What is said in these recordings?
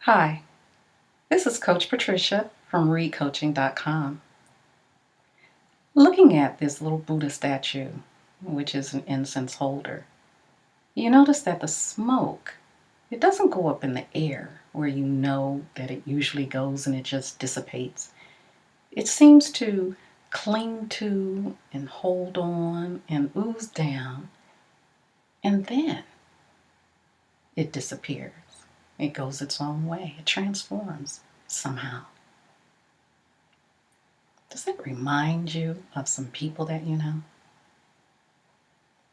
Hi, this is Coach Patricia from readcoaching.com. Looking at this little Buddha statue, which is an incense holder, you notice that the smoke, it doesn't go up in the air where you know that it usually goes and it just dissipates. It seems to cling to and hold on and ooze down, and then it disappears. It goes its own way. It transforms somehow. Does that remind you of some people that you know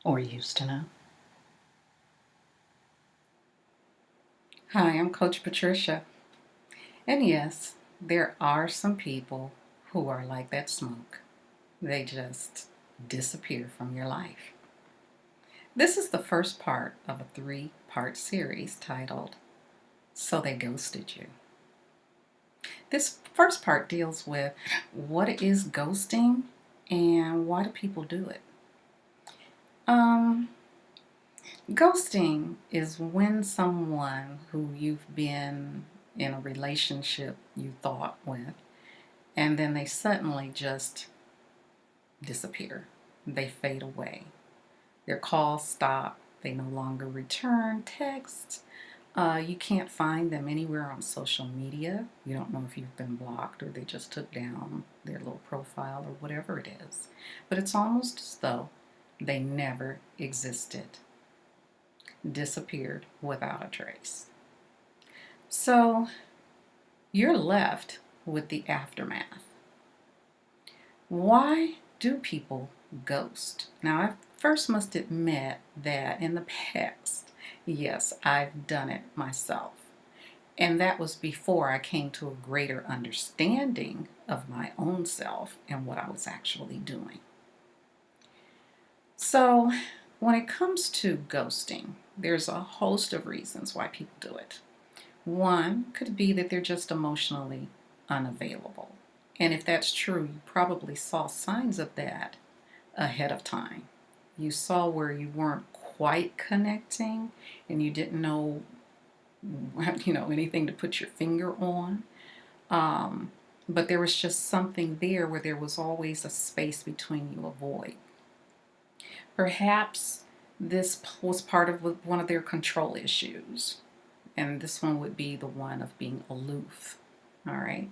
or used to know? Hi, I'm Coach Patricia. And yes, there are some people who are like that smoke. They just disappear from your life. This is the first part of a 3-part series titled So They Ghosted You. This first part deals with what is ghosting and why do people do it. Ghosting is when someone who you've been in a relationship you thought with, and then they suddenly just disappear. They fade away. Their calls stop. They no longer return texts. You can't find them anywhere on social media. You don't know if you've been blocked or they just took down their little profile or whatever it is. But it's almost as though they never existed. Disappeared without a trace. So you're left with the aftermath. Why do people ghost? Now, I first must admit that in the past, yes, I've done it myself. And that was before I came to a greater understanding of my own self and what I was actually doing. So, when it comes to ghosting, there's a host of reasons why people do it. One could be that they're just emotionally unavailable. And if that's true, you probably saw signs of that ahead of time. You saw where you weren't quite connecting and you didn't know, anything to put your finger on. But there was just something there where there was always a space between you, a void. Perhaps this was part of one of their control issues. And this one would be the one of being aloof. All right?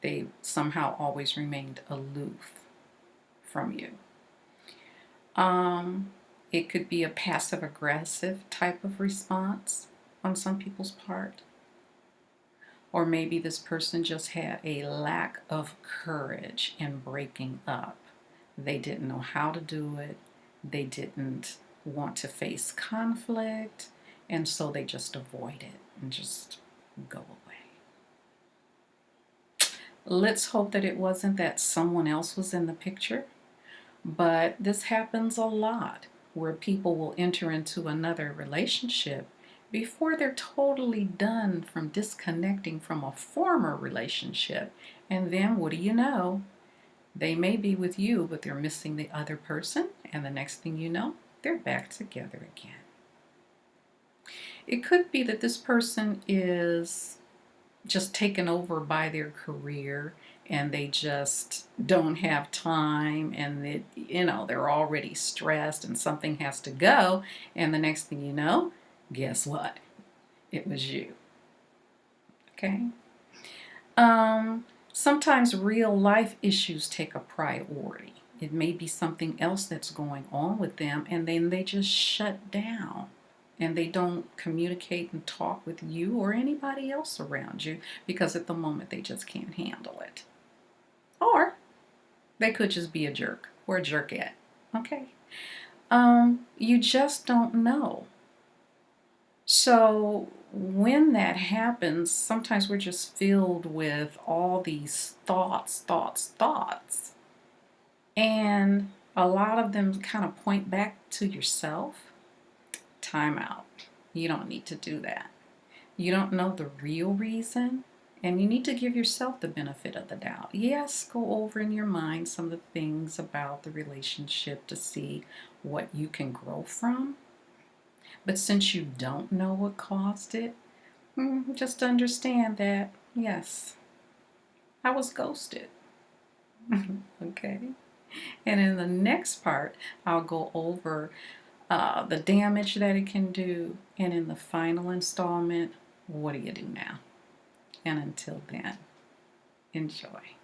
They somehow always remained aloof from you. It could be a passive aggressive type of response on some people's part. Or maybe this person just had a lack of courage in breaking up. They didn't know how to do it. They didn't want to face conflict. And so they just avoid it and just go away. Let's hope that it wasn't that someone else was in the picture. But this happens a lot where people will enter into another relationship before they're totally done from disconnecting from a former relationship. And then what do you know? They may be with you, but they're missing the other person. And the next thing you know, they're back together again. It could be that this person is just taken over by their career and they just don't have time and they're already stressed and something has to go, and the next thing you know, guess what? It was you. Okay? Sometimes real life issues take a priority. It may be something else that's going on with them, and then they just shut down and they don't communicate and talk with you or anybody else around you because at the moment they just can't handle it. Or they could just be a jerk or a jerkette. Okay? You just don't know. So when that happens, sometimes we're just filled with all these thoughts. And a lot of them kind of point back to yourself. Time out. You don't need to do that. You don't know the real reason, and you need to give yourself the benefit of the doubt. Yes, go over in your mind some of the things about the relationship to see what you can grow from. But since you don't know what caused it, Just understand that, yes, I was ghosted. Okay. And in the next part, I'll go over the damage that it can do. And in the final installment, what do you do now? And until then, enjoy.